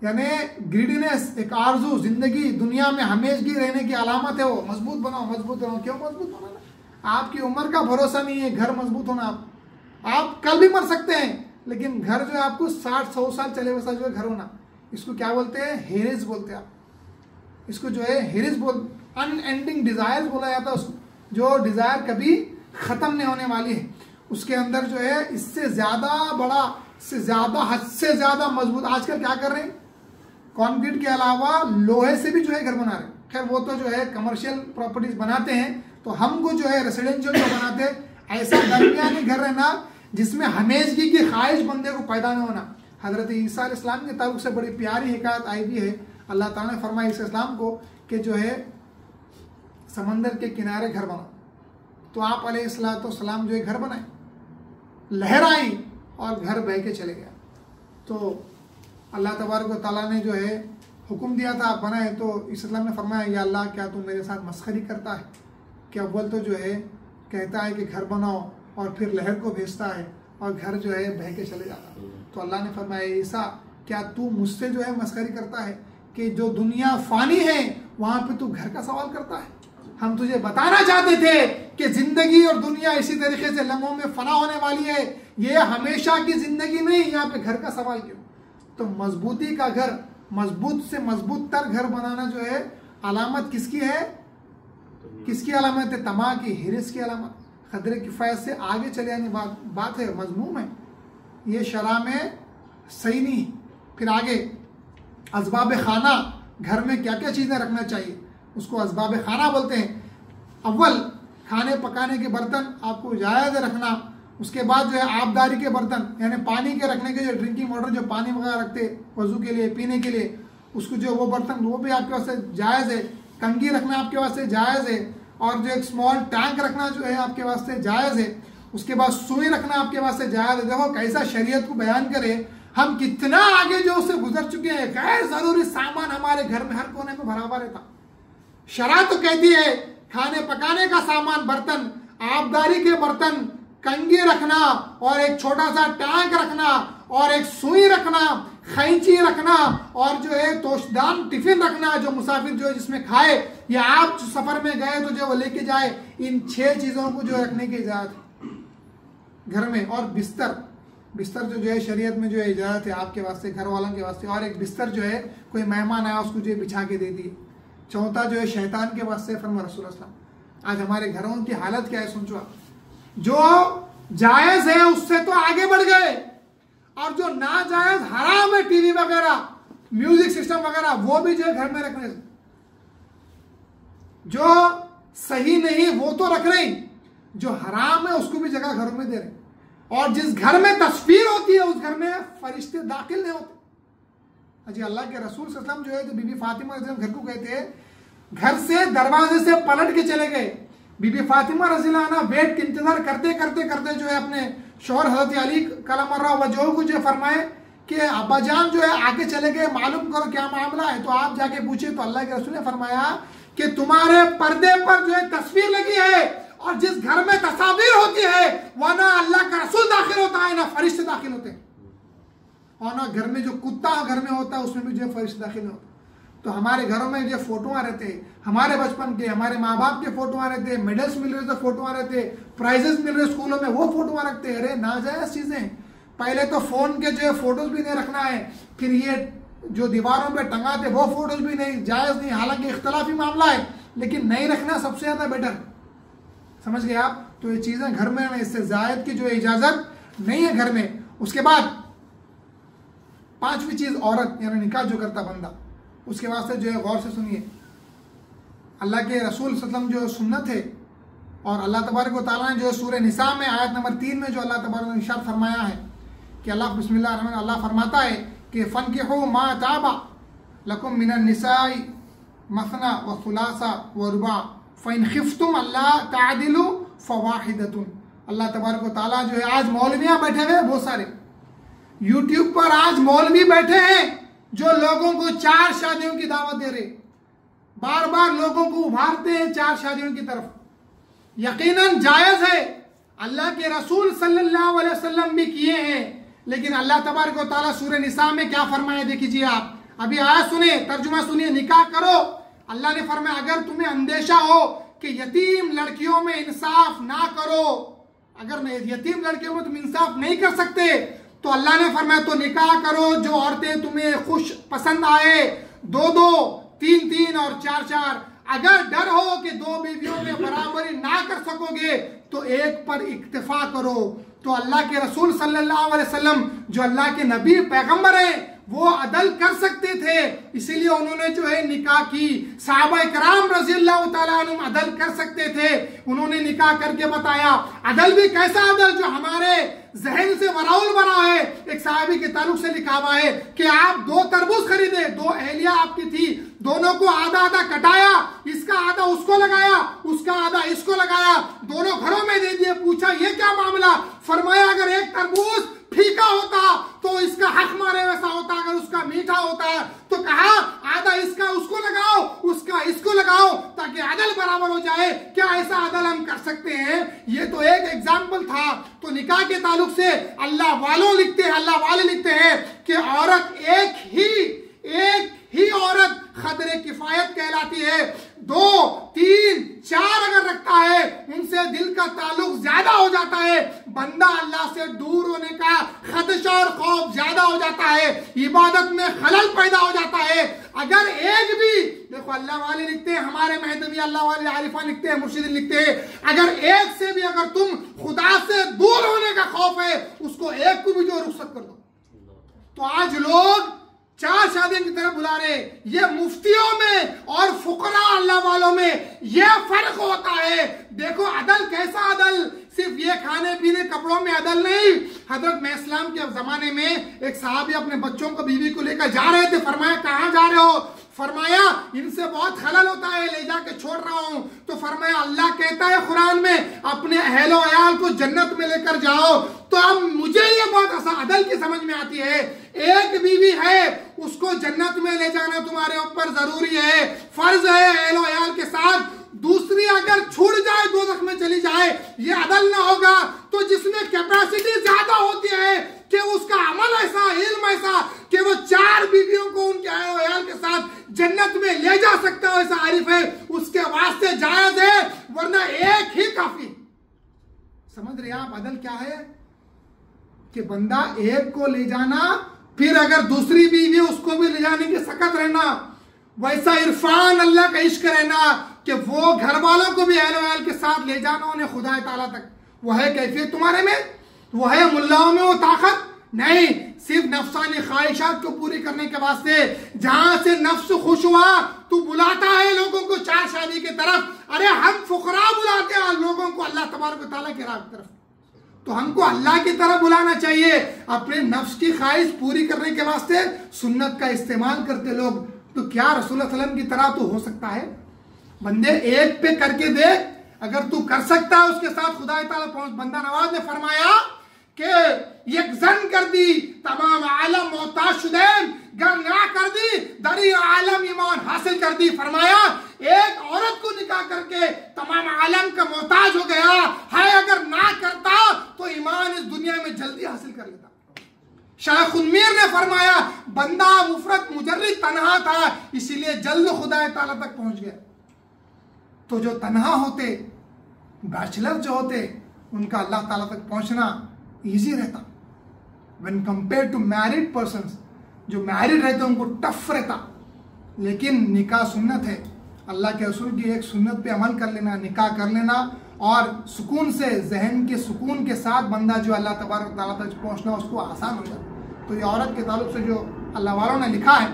यानी ग्रीडीनेस, एक आरजू, जिंदगी दुनिया में हमेशगी रहने की अलामत है। वो मजबूत बनाओ, मजबूत बनाओ। क्यों मजबूत बनाना? आपकी उम्र का भरोसा नहीं है घर मजबूत होना। आप कल भी मर सकते हैं, लेकिन घर जो है आपको 60-100 साल चले वैसा जो है घर होना। इसको क्या बोलते हैं? हेरिज बोलते हैं आप इसको, जो है हेरिज बोल, अनएंडिंग डिजायर बोला जाता है उसको, जो डिजायर कभी खत्म नहीं होने वाली है। उसके अंदर जो है इससे ज्यादा बड़ा, से ज्यादा, हद से ज्यादा मजबूत। आजकल क्या कर रहे हैं? कंक्रीट के अलावा लोहे से भी जो है घर बना रहे हैं। खैर वो तो जो है कमर्शियल प्रॉपर्टीज बनाते हैं, तो हमको जो है रेसिडेंशियल जो बनाते हैं ऐसा दरमियानी घर रहना जिसमें हमेशगी की ख्वाहिश बंदे को पैदा न होना। हजरत ईसा अलैहिस्सलाम के ताल्लुक से बड़ी प्यारी हिकायत आई भी है। अल्लाह ताला ने फरमाया ईसा अलैहिस्सलाम को कि जो है समंदर के किनारे घर बना। तो आप अलैहिस्सलाम जो है घर बनाए, लहर आई और घर बह के चले गया। तो अल्लाह तबारक व तआला ने जो है हुक्म दिया था आप बनाए। तो ईसा अलैहिस्सलाम ने फरमाया या अल्लाह क्या तू मेरे साथ मस्खरी करता है? कि अव्वल तो जो है कहता है कि घर बनाओ और फिर लहर को भेजता है और घर जो है बह के चले जाता है। तो अल्लाह ने फरमाया ईसा क्या तू मुझसे जो है मस्खरी करता है कि जो दुनिया फानी है वहां पे तू घर का सवाल करता है? हम तुझे बताना चाहते थे कि जिंदगी और दुनिया इसी तरीके से लम्हों में फना होने वाली है, ये हमेशा की जिंदगी नहीं। यहाँ पे घर का सवाल क्यों? तो मजबूती का घर, मजबूत से मजबूत तर घर बनाना जो है अलामत किसकी है? किसकी अलामत है? तमा की, हिरिस की अलामत। खदरे किफायत से आगे चले आने बात है, मजमूम है, ये शरा में सही नहीं। फिर आगे असबाब खाना, घर में क्या क्या चीजें रखना चाहिए उसको असबाब खाना बोलते हैं। अव्वल खाने पकाने के बर्तन आपको जायज़ रखना। उसके बाद जो है आबदारी के बर्तन, यानी पानी के रखने के, जो ड्रिंकिंग वाटर जो पानी वगैरह रखते वजू के लिए, पीने के लिए, उसको जो वो बर्तन वो भी आपके वास्ते जायज़ है। कंगी रखना आपके वास्ते जायज़ है। और जो एक स्मॉल टैंक रखना जो है आपके वास्ते जायज़ है। उसके बाद सुई रखना आपके वास्ते जायज़ है। देखो कैसा शरीयत को बयान करे, हम कितना आगे जो उससे गुजर चुके हैं। गैर जरूरी सामान हमारे घर में हर कोने में भरा हुआ रहता। शरा तो कहती है खाने पकाने का सामान, बर्तन, आबदारी के बर्तन, कंगी रखना और एक छोटा सा टैंक रखना और एक सुई रखना, खैंची रखना और जो है तोशदान टिफिन रखना, जो मुसाफिर जो है जिसमें खाए, या आप सफर में गए तो जो वो लेके जाए। इन 6 चीजों को जो रखने की इजाजत है घर में। और बिस्तर, बिस्तर जो है शरीयत में जो है इजाजत है आपके वास्ते, घर वालों के वास्ते। और एक बिस्तर जो है कोई मेहमान आया उसको जो बिछा के दे दिए। चौथा जो है शैतान के वास्ते फरमा रसूल सल्लल्लाहु। आज हमारे घरों की हालत क्या है सोचो आप। जो जायज है उससे तो आगे बढ़ गए, और जो नाजायज हराम है, टीवी वगैरह, म्यूजिक सिस्टम वगैरह, वो भी जो है घर में रखने से, जो सही नहीं वो तो रख रहे, जो हराम है उसको भी जगह घरों में दे रहे। और जिस घर में तस्वीर होती है उस घर में फरिश्ते दाखिल नहीं होते। अजी अल्लाह के रसूल सल्लल्लाहु अलैहि वसल्लम जो है तो बीबी फातिमा रज़ी घर को गए थे, घर से दरवाजे से पलट के चले गए। बीबी फातिमा रज़ी अल्लाह वेट के इंतजार करते करते करते जो है अपने शौहर हज़रत अली कलमर्रा वजह को जो फरमाए कि अब्बाजान जो है आगे चले गए, मालूम करो क्या मामला है। तो आप जाके पूछे तो अल्लाह के रसूल ने फरमाया कि तुम्हारे पर्दे पर जो है तस्वीर लगी है, और जिस घर में तस्वीर होती है वह ना अल्लाह का रसूल दाखिल होता है ना फरिश्ते दाखिल होते हैं, और ना घर में जो कुत्ता घर में होता है उसमें भी जो फरिश्ते दाखिल होते। तो हमारे घरों में जो फोटो आ रहे थे हमारे बचपन के, हमारे माँ बाप के फोटो आ रहे थे, मेडल्स मिल रहे थे फोटो आ रहे थे, प्राइजेस मिल रहे स्कूलों में वो फोटो आ रखते हैं। अरे नाजायज चीजें। पहले तो फोन के जो है फोटोज भी नहीं रखना है, फिर ये जो दीवारों पे टंगा थे वो फोटोज भी नहीं, जायज नहीं, हालांकि इख्तलाफी मामला है, लेकिन नहीं रखना सबसे ज्यादा बेटर। समझ गए आप? तो ये चीजें घर में इससे जायद की जो इजाजत नहीं है घर में। उसके बाद पांचवी चीज औरत यानी निकाह जो करता बंदा, उसके वास्ते जो है गौर से सुनिए, अल्लाह के रसूल सल्लल्लाहु अलैहि वसल्लम जो सुन्नत है, और अल्लाह तबारक व तआला ने जो सूरह निसा में आयत नंबर 3 में जो अल्लाह तबारक ने इरशाद फरमाया है कि अल्लाह बिस्मिल्लाह रहमान अल्लाह फरमाता है कि फनकिहू मा ताबा लकुम मिनन निसाई मसना व सुलासा व रुबा फ़इन खिफ्तुम अल्ला तादिलु फवाहिदतुन। अल्लाह तबारक व तआला जो है, आज मौलवियां बैठे हुए बहुत सारे यूट्यूब पर, आज मौलवी बैठे हैं जो लोगों को 4 शादियों की दावत दे रहे, बार बार लोगों को उभारते हैं 4 शादियों की तरफ। यकीनन जायज है, अल्लाह के रसूल सल्लल्लाहु अलैहि वसल्लम भी किए हैं, लेकिन अल्लाह तबारक व तआला सूरह निसा में क्या फरमाया देखिए आप। अभी आयत सुनिए, तर्जुमा सुनिए। निकाह करो, अल्लाह ने फरमाया अगर तुम्हें अंदेशा हो कि यतीम लड़कियों में इंसाफ ना करो, अगर यतीम लड़कियों में तुम इंसाफ नहीं कर सकते तो अल्लाह ने फरमाया तो निकाह करो जो औरतें तुम्हें खुश पसंद आए, 2-2, 3-3 और 4-4। अगर डर हो कि 2 बीवियों में बराबरी ना कर सकोगे तो एक पर इक्तिफा करो। तो अल्लाह के रसूल सल्लल्लाहु अलैहि वसल्लम जो अल्लाह के नबी पैगंबर हैं वो अदल कर सकते थे, इसीलिए उन्होंने जो है निकाह की। सहाबा इकराम रज़ियल्लाहु तआला अन्हुम अदल कर सकते थे, उन्होंने निकाह करके बताया। अदल भी कैसा अदल जो हमारे जहन से वराउल बना है। एक सहाबी के ताल्लुक से लिखा हुआ है कि आप 2 तरबूज खरीदे, 2 अहलिया आपकी थी, दोनों को आधा आधा कटाया, इसका आधा उसको लगाया, उसका आधा इसको लगाया, दोनों घरों में दे दिए। पूछा ये क्या मामला? फरमाया अगर एक तरबूज फीका होता तो इसका हक मारे वैसा होता, अगर उसका मीठा होता तो कहा आधा इसका उसको लगाओ, उसका इसको लगाओ, ताकि अदल बराबर हो जाए। क्या ऐसा अदल हम कर सकते हैं? ये तो एक एग्जाम्पल था। तो निकाह के ताल्लुक से अल्लाह वाले लिखते हैं कि औरत एक ही औरत खदरे किफायत कहलाती है। 2, 3, 4 अगर रखता है उनसे दिल का ताल्लुक ज्यादा हो जाता है, बंदा अल्लाह से दूर होने का खदशा और खौफ ज्यादा हो जाता है, इबादत में खलल पैदा हो जाता है। अगर एक भी, देखो अल्लाह वाले लिखते हैं, हमारे महदवी अल्लाह वाले आरिफा लिखते हैं, मुर्शिद लिखते हैं, अगर एक से भी अगर तुम खुदा से दूर होने का खौफ है उसको एक को भी जो रुखसत कर दो। तो आज लोग 4 शादियों की तरफ बुला रहे। ये मुफ्तियों में और फुकरा अल्लाह वालों में ये फर्क होता है। देखो अदल कैसा अदल, सिर्फ ये खाने पीने कपड़ों में अदल नहीं। हजरत में इस्लाम के जमाने में एक साहबी अपने बच्चों को बीवी को लेकर जा रहे थे। फरमाया कहाँ जा रहे हो? फरमाया इनसे बहुत खलल होता है, ले जाके छोड़ रहा हूं। तो फरमाया अल्लाह कहता है कुरान में अपने अहलो अयाल को जन्नत में लेकर जाओ। तो अब मुझे ये बहुत अदल की समझ में आती है। एक बीवी है उसको जन्नत में ले जाना तुम्हारे ऊपर जरूरी है, फर्ज है अहलो अयाल के साथ। दूसरी अगर छूट जाए, दोज़ख में चली जाए, ये अदल ना होगा। तो जिसमें कैपेसिटी ज्यादा होती है कि उसका अमल ऐसा, इल्म ऐसा कि वो 4 बीवियों को उनके अहल के साथ जन्नत में ले जा सकता है, ऐसा आरिफ है, उसके वास्ते जायज है, वरना एक ही काफी। समझ रहे आप अदल क्या है? कि बंदा एक को ले जाना, फिर अगर दूसरी बीवी उसको भी ले जाने की सकत रहना। वैसा इरफान अल्लाह का इश्क रहना कि वो घर वालों को भी अहल के साथ ले जाना उन्हें खुदा ताला तक। वो है कैफियत तुम्हारे में, वो है मुल्लाओं में वो ताकत नहीं। सिर्फ नफ्सानी ख्वाहिशात को पूरी करने के वास्ते जहां से नफ्स खुश हुआ तू बुलाता है लोगों को 4 शादी की तरफ। अरे हम फुकरा बुलाते हैं लोगों को अल्लाह तबारक व तआला की राह की तरफ। तो हमको अल्लाह की तरफ बुलाना चाहिए। अपने नफ्स की ख्वाहिश पूरी करने के वास्ते सुन्नत का इस्तेमाल करते लोग, तो क्या रसूलुल्लाह सल्लल्लाहु अलैहि वसल्लम की तरह तो हो सकता है? बंदे एक पे करके देख, अगर तू कर सकता है उसके साथ खुदा ताला पहुंच। बंदा नवाज ने फरमाया कि यकजन कर दी तमाम आलम मोहताज शुदैन, गर ना कर दी दरी आलम ईमान हासिल कर दी। फरमाया एक औरत को निकाह करके तमाम आलम का मोहताज हो गया है, अगर ना करता तो ईमान इस दुनिया में जल्दी हासिल कर लेता। शाह खुनमीर ने फरमाया बंदा मुफरत मुजर्रिद तन्हा था, इसीलिए जल्द खुदा ताला तक पहुंच गया। तो जो तन्हा होते, बैचलर जो होते, उनका अल्लाह ताला तक पहुंचना इजी रहता। When compare to married persons, जो मैरिड रहते उनको टफ रहता। लेकिन निकाह सुन्नत है, अल्लाह के रसूल की एक सुन्नत पे अमल कर लेना, निकाह कर लेना, और सुकून से, जहन के सुकून के साथ बंदा जो अल्लाह तबारक ताला तक पहुंचना उसको आसान हो जाता। तो ये औरत के ताल्लुक से जो अल्लाह वालों ने लिखा है,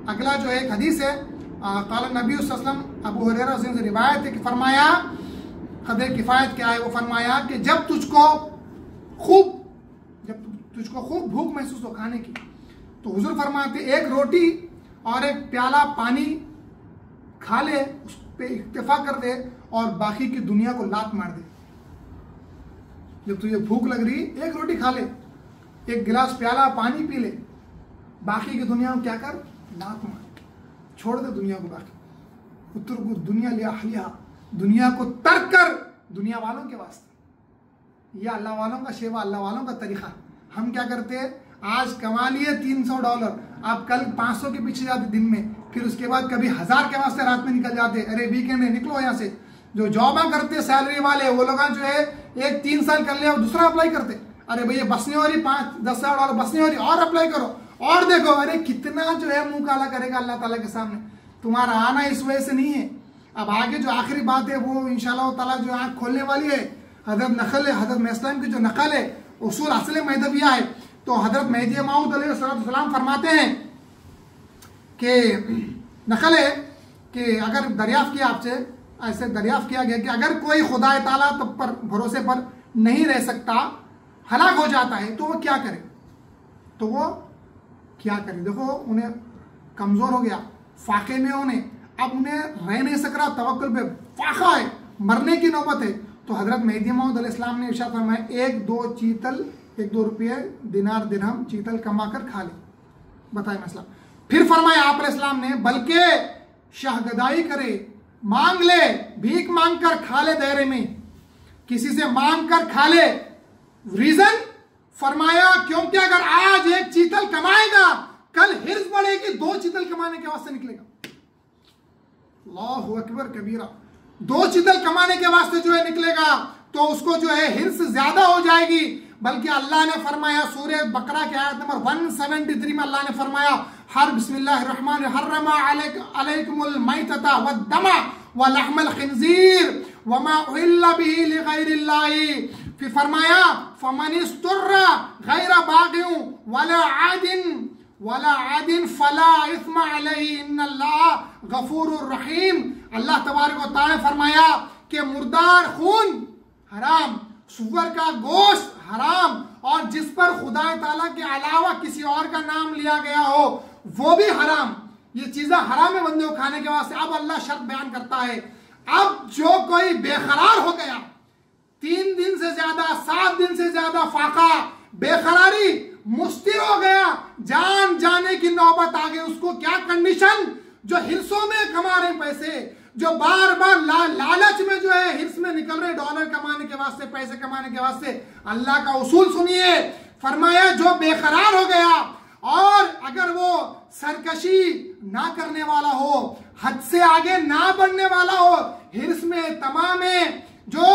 अगला जो एक हदीस है, क़ाल नबी सल्लल्लाहु अलैहि वसल्लम, अबू हुरैरा से रिवायत है कि फरमाया, क़दर किफ़ायत क्या है, वो फरमाया कि जब तुझको खूब भूख महसूस हो खाने की, तो हुजूर फरमाते एक रोटी और एक प्याला पानी खा ले, उस पे इक्तिफा कर दे और बाकी की दुनिया को लात मार दे। जब तुझे भूख लग रही, एक रोटी खा ले, एक गिलास प्याला पानी पी ले, बाकी की दुनिया को क्या कर, लात मार, छोड़ दे दुनिया को। बाकी उत्तर को दुनिया लिया हलिया, दुनिया को तर्क कर दुनिया वालों के वास्ते। यह अल्लाह वालों का शेवा, अल्लाह वालों का तरीका। हम क्या करते हैं, आज कमा लिए $300, आप कल 500 के पीछे जाते दिन में, फिर उसके बाद कभी 1000 के वास्ते रात में निकल जाते, अरे वीकेंड में निकलो यहाँ से। जो जॉबा करते सैलरी वाले, वो लोग जो है 1-3 साल कर लिया, दूसरा अप्लाई करते, अरे भैया बस नहीं हो रही, $5-10,000 बस नहीं हो रही, और अप्लाई करो, और देखो, अरे कितना जो है मुंह काला करेगा अल्लाह ताला के सामने। तुम्हारा आना इस वजह से नहीं है। अब आगे जो आखिरी बात है वो इंशाअल्लाह ताला जो आँख खोलने वाली है, हजरत मसलम की जो नकल है, उसूल असल महदविया है। तो हजरत मेहदी मऊद अलैहिस्सलाम फरमाते हैं कि नकल है कि अगर दरियाफ्त किया आपसे, ऐसे दरियाफ्त किया गया कि अगर कोई खुदा ताला तब पर भरोसे पर नहीं रह सकता, हलाक हो जाता है, तो वो क्या करे? तो वो क्या करे? देखो, उन्हें कमजोर हो गया, फाके में उन्हें, अब उन्हें रह नहीं सक रहा, तवक्कुल पे फाका है, मरने की नौबत है। तो हजरत मेहदी मऊद अलैहिस्सलाम ने इरशाद फरमाया 1-2 रुपये दिनार दिरहम चीतल कमा कर खा ले। बताए मसला। फिर फरमाया आप अलैहिस्सलाम ने, बल्कि शाहगदाई करे, मांग ले, भीख मांग कर खा ले, दायरे में किसी से मांग कर खा ले। रीजन फरमाया क्योंकि अगर आज एक चीतल कमाएगा, कल हिर्स बढ़ेगी, 2 चीतल कमाने के वास्ते निकलेगा। अल्लाहु अकबर कबीरा। 2 चीतल कमाने के वास्ते जो है निकलेगा, तो उसको जो है हिर्स ज्यादा हो जाएगी। बल्कि अल्लाह ने फरमाया सूरह बकरा के आयत नंबर 173 में अल्लाह ने फरमाया, हर बिस्मिल्लाहिर्रहमानिर्रहीम, हर्रमा अलैकुमुल मैतता वद्दमा वलहमल खिंजीर वमा उहिल्ला बिही लिगैरिल्लाही। फिर फरमाया फमनिस्तुर्रा गैरा बागिन वला आदिन फला इस्मा अलैहि इन्नल्लाह गफूरुर रहीम। अल्लाह तबारक व तआला ने फरमाया कि मुर्दार खून हराम, सुअर का गोश्त हराम, और जिस पर खुदा ताला के अलावा किसी और का नाम लिया गया हो वो भी हराम। ये चीजें हराम है बंदे को खाने के वास्ते। अब अल्लाह शर्त बयान करता है, अब जो कोई बेकरार हो गया, 3 दिन से ज्यादा, 7 दिन से ज्यादा फाका, बेकरारी, मुस्तिर हो गया, जान जाने की नौबत आ गई, उसको क्या कंडीशन? जो हिस्सों में कमा रहे पैसे, जो बार बार लालच में जो है हिर्स में निकल रहे डॉलर कमाने के वास्ते, पैसे कमाने के वास्ते, अल्लाह का उसूल सुनिए। फरमाया जो बेकरार हो गया और अगर वो सरकशी ना करने वाला हो, हद से आगे ना बढ़ने वाला हो, हिर्स में तमाम जो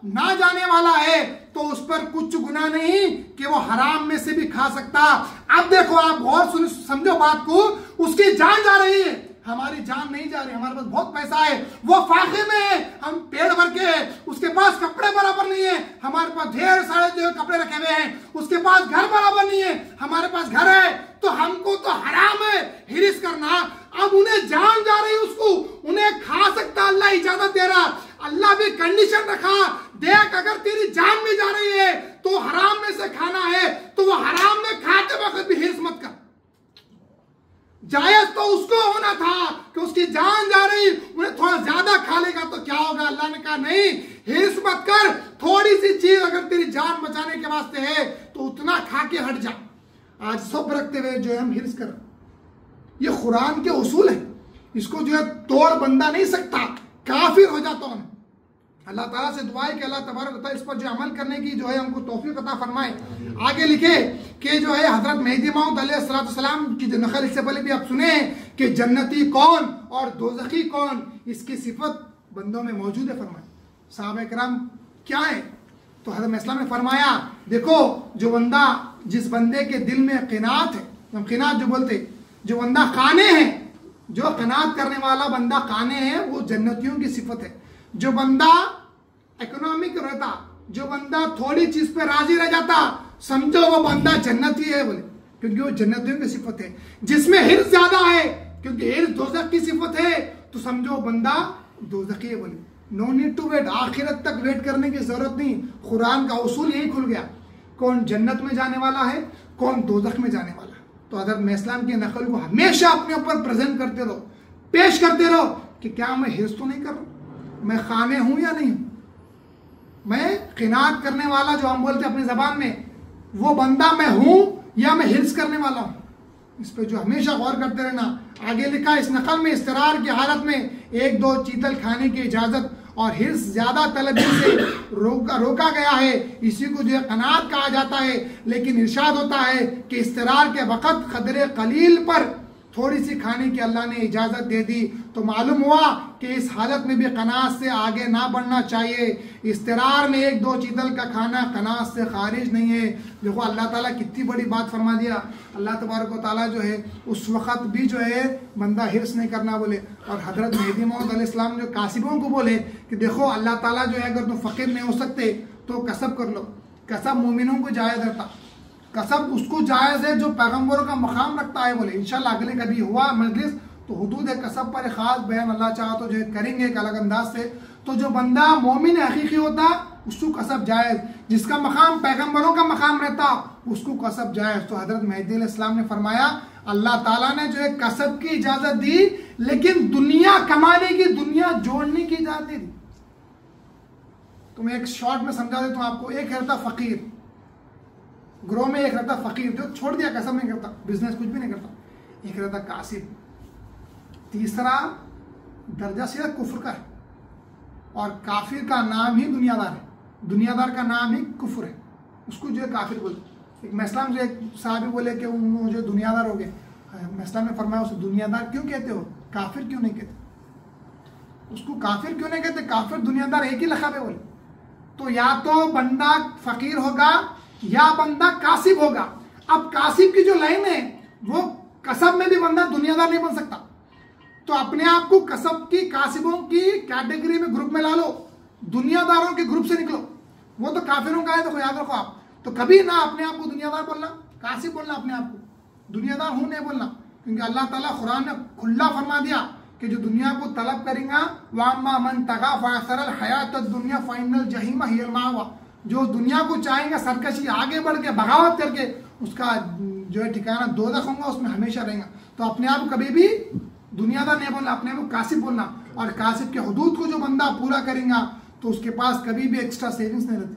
ना जाने वाला है, तो उस पर कुछ गुनाह नहीं कि वो हराम में से भी खा सकता। अब देखो, आप गौर समझो बात को, उसकी जान जा रही है, हमारी जान नहीं जा रही। हमारे पास बहुत पैसा है, वो फाके में है, हम पेड़ भर के, उसके पास कपड़े बराबर नहीं है, हमारे पास ढेर सारे जो कपड़े रखे हुए हैं, उसके पास घर बराबर नहीं है, हमारे पास घर है, तो हमको तो हराम है हिरिस करना। अब उन्हें जान जा रही, उसको उन्हें खा सकता, अल्लाह इजाजत दे रहा, अल्लाह भी कंडीशन रखा, देख अगर तेरी जान भी जा रही है तो हराम में से खाना है तो वो हराम में खाते वक्त भी हिर्स मत कर। जायज तो उसको होना था कि उसकी जान जा रही, उन्हें थोड़ा ज्यादा खा लेगा तो क्या होगा। अल्लाह ने कहा नहीं, हिर्स मत कर, थोड़ी सी चीज अगर तेरी जान बचाने के वास्ते है तो उतना खा के हट जा। आज सब रखते हुए जो है हम हिर्स कर, ये कुरान के उसूल है, इसको जो है तोड़ बंदा नहीं सकता, काफिर हो जाता हूं। अल्लाह ताला से दुआ है कि अल्लाह तबारक व तआला इस पर जो अमल करने की जो है हमको तौफीक अता फरमाए। आगे लिखे कि जो है हजरत मेहदी मौऊद अलैहिस्सलाम की जो नकल इससे पहले भी आप सुने कि जन्नती कौन और दोज़खी कौन, इसकी सिफत बंदों में मौजूद है। फरमाए साहबा किराम क्या है, तो हजरत इस्लाम ने फरमाया देखो जो बंदा, जिस बंदे के दिल में क़नाअत है, हम क़नाअत जो बोलते, जो बंदा काने है, जो क़नाअत करने वाला बंदा काने है, वो जन्नतियों की सिफत है। जो बंदा इकोनॉमिक रहता, जो बंदा थोड़ी चीज पे राजी रह जाता, समझो वो बंदा जन्नती है बोले, क्योंकि वो जन्नतियों की सिफत है। जिसमें हिर्स ज्यादा है, क्योंकि हिर्स दोज़ख की सिफत है, तो समझो बंदा दोज़खी है बोले। नो नीड टू वेट, आखिरत तक वेट करने की जरूरत नहीं। कुरान का उसूल यही खुल गया, कौन जन्नत में जाने वाला है, कौन दोज़ख में जाने वाला है। तो हज़रत इस्लाम की नकल को हमेशा अपने ऊपर प्रेजेंट करते रहो, पेश करते रहो कि क्या मैं हिर्स तो नहीं कर रहा, मैं खाने हूं या नहीं हूं, मैं क़नाअत करने वाला जो हम बोलते अपनी जबान में, वो बंदा मैं हूं या मैं हिर्स करने वाला हूं। इस पे जो हमेशा गौर करते रहना। आगे लिखा इस नकल में इस्तरार की हालत में एक दो चीतल खाने की इजाजत और हिर्स ज्यादा तलबी से रोका गया है, इसी को जो है क़नाअत कहा जाता है। लेकिन इरशाद होता है कि इस्तरार के वक़्त क़दरे कलील पर थोड़ी सी खाने की अल्लाह ने इजाजत दे दी, तो मालूम हुआ कि इस हालत में भी क़नाअत से आगे ना बढ़ना चाहिए। इस्तरार में एक दो चीतल का खाना क़नाअत से खारिज नहीं है। देखो अल्लाह ताला कितनी बड़ी बात फरमा दिया। अल्लाह तबारक व तआला जो है उस वक़्त भी जो है बंदा हिर्स नहीं करना बोले। और हज़रत मेहदी मौऊद अलैहिस्सलाम जो कासिबों को बोले कि देखो अल्लाह ताला जो है अगर तुम फ़कीर नहीं हो सकते तो कसब कर लो। कसब मोमिनों को जायज़ रहता, कसब उसको जायज़ है जो पैगम्बरों का मकाम रखता है बोले। इंशाल्लाह अगले कभी हुआ मजलिस तो हुदूद कसब पर खास बयान अल्लाह चाहा तो जो है करेंगे एक अलग अंदाज से। तो जो बंदा मोमिन हकीकी होता उसको कसब जायज़, जिसका मकाम पैगम्बरों का मकाम रहता उसको कसब जायज़। तो हज़रत मेहदी अलैहिस्सलाम ने फरमाया अल्लाह ताला ने जो है कसब की इजाज़त दी, लेकिन दुनिया कमाने की, दुनिया जोड़ने की इजाज़त नहीं दी। तुम्हें एक शॉर्ट में समझा देता हूँ आपको। एक रहता फ़कीर ग्रोह में, एक रहता फ़कीर जो छोड़ दिया, कसम नहीं करता, बिजनेस कुछ भी नहीं करता। एक रहता कासिब। तीसरा दर्जा सिर्फ कुफ्र का है, और काफिर का नाम ही दुनियादार है, दुनियादार का नाम ही कुफ्र है, उसको जो है काफिर बोलते। एक इस्लाम से एक साहबी बोले कि वो जो दुनियादार हो गए, इस्लाम ने फरमाया उसे दुनियादार क्यों कहते हो, काफिर क्यों नहीं कहते, उसको काफिर क्यों नहीं कहते, काफिर दुनियादार एक ही लक़ब है बोले। तो या तो बंदा फ़कीर होगा या बंदा कासिब होगा। अब कासिब की जो लाइन है वो कसब में भी बंदा दुनियादार नहीं बन सकता, तो अपने आप को कसब की, कासिबों की कैटेगरी में, ग्रुप में ला लो, दुनियादारों के ग्रुप से निकलो। वो तो काफिरों का है, तो याद रखो आप। तो कभी ना अपने आप को दुनियादार बोलना, कासिब बोलना, अपने आप को दुनियादार हूं नहीं बोलना, क्योंकि अल्लाह ताला कुरान ने खुला फरमा दिया कि जो दुनिया को तलब करेगा, वाम्मा मन तगा फ़असरल हयात दुनिया फ़इन्नल जहीम हियल मावा, जो दुनिया को चाहेगा सरकशी, आगे बढ़ के बगावत करके, उसका जो है ठिकाना दोज़ख होगा, उसमें हमेशा रहेगा। तो अपने आप को कभी भी दुनियादार नहीं बोलना, अपने आप को कासिब बोलना। और कासिब के हुदूद को जो बंदा पूरा करेगा तो उसके पास कभी भी एक्स्ट्रा सेविंग्स नहीं रहती,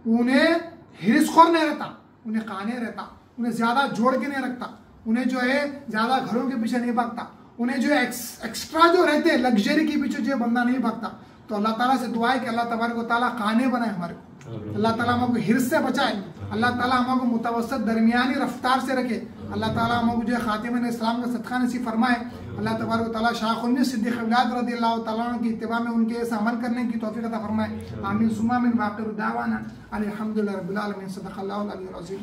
उन्हें हिर्सखोर नहीं रहता, उन्हें काने रहता, उन्हें ज्यादा जोड़ के नहीं रखता, उन्हें जो है ज्यादा घरों के पीछे नहीं भागता, उन्हें जो एक्स्ट्रा जो रहते हैं लग्जरी के पीछे जो बंदा नहीं भागता। तो अल्लाह ताला से दुआ है कि अल्लाह तबारक व तआला काने बनाए हमारे को, अल्लाह ताला हमको हिर्स से बचाए, अल्लाह ताला हमको मुतवस्सित दरमियानी रफ्तार से रखे, अल्लाह ताला हमको जो है खातिम इस्लाम का सदका नसीब फरमाए। अल्लाह तबारक व तआला शाह सिद्दीक़ औलाद रज़ियल्लाहु तआला की इत्तिबा में उनके ऐसा अमल करने की तौफीक अता फरमाए। आमीन सुम्मा आमीन। वाखिर दावाना अनिल हम्दुलिल्लाहि रब्बिल आलमीन। सदक़ल्लाहुल अलीयुल अज़ीम।